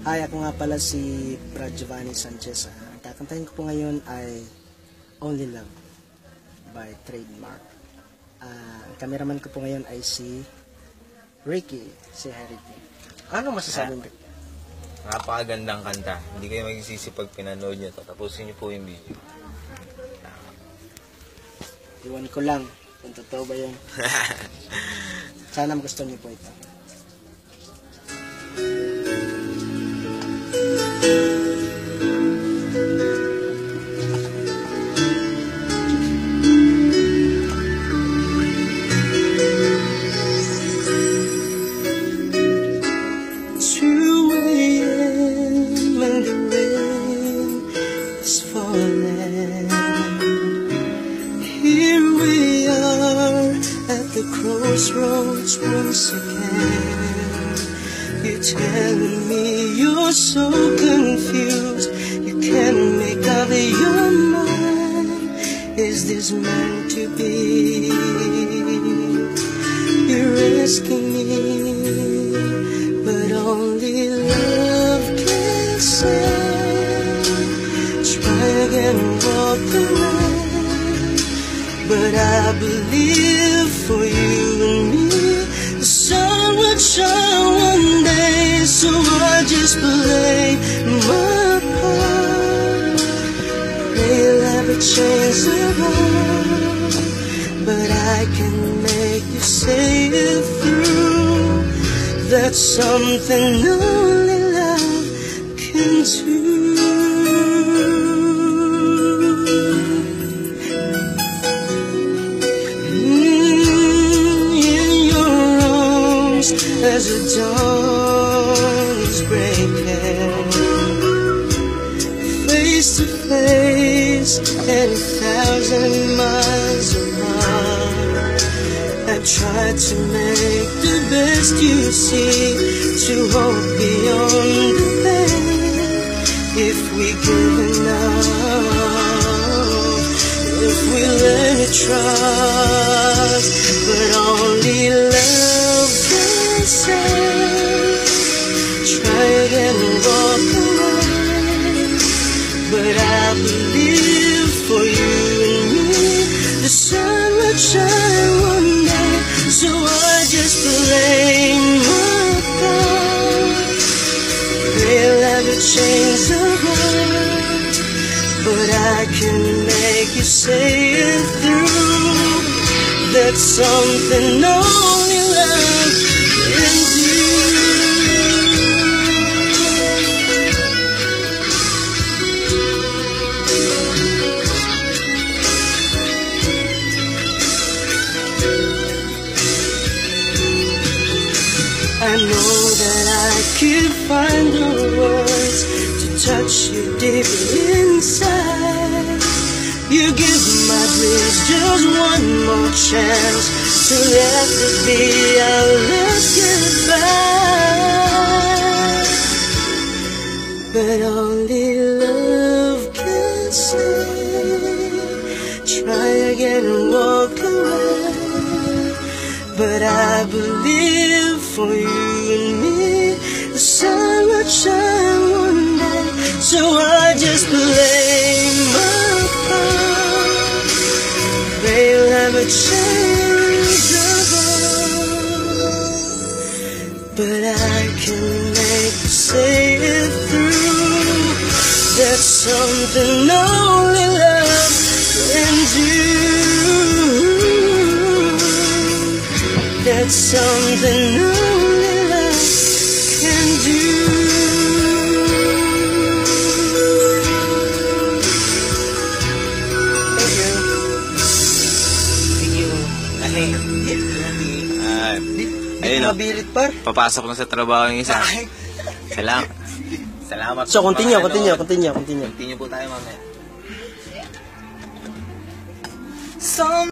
Hi, ako nga pala si Brad Giovanni Sanchez. Ang kakantahin ko po ngayon ay Only Love by Trademark. Ang cameraman ko po ngayon ay si Ricky, si Ricky. Ano masasabi mo? Napakagandang kanta. Hindi kayo magsisisi pag pinanood nyo ito. Tapusin nyo po yung video. Iwan ko lang kung totoo ba yun. Sana gusto niyo po ito. Here we are at the crossroads once again. You're telling me you're so confused, you can't make up your mind. Is this meant to be? You're asking me, but only love can say. Try again, walk away. But I believe for you and me, the sun would shine one day. So I just play my part. Pray love will change the world, but I can make you say it through. That's something only love can do. As the dawn is breaking, face to face and 1,000 miles apart, I tried to make the best you see, to hope beyond the pain. If we give enough, if we learn to trust, but only love can say. Try again and walk away, but I believe for you and me, the sun will shine one day. So I just play my part. Pray love will change the world, but I can make you say it through. That's something only love can do. I know that I could find the words to touch you deep inside. You give my dreams just one more chance to let this be our last goodbye. But only love can say. Try again and walk away, but I believe for you and me, the sun will shine one day. So I just play my part. Pray love will change the world, but I can make you say it through. That's something only love can do. That's something only love can do. Ayun o, Mabilit par. papasok na sa trabaho yung isa. Salamat. So continue po tayo mamaya. Continue po tayo mamaya.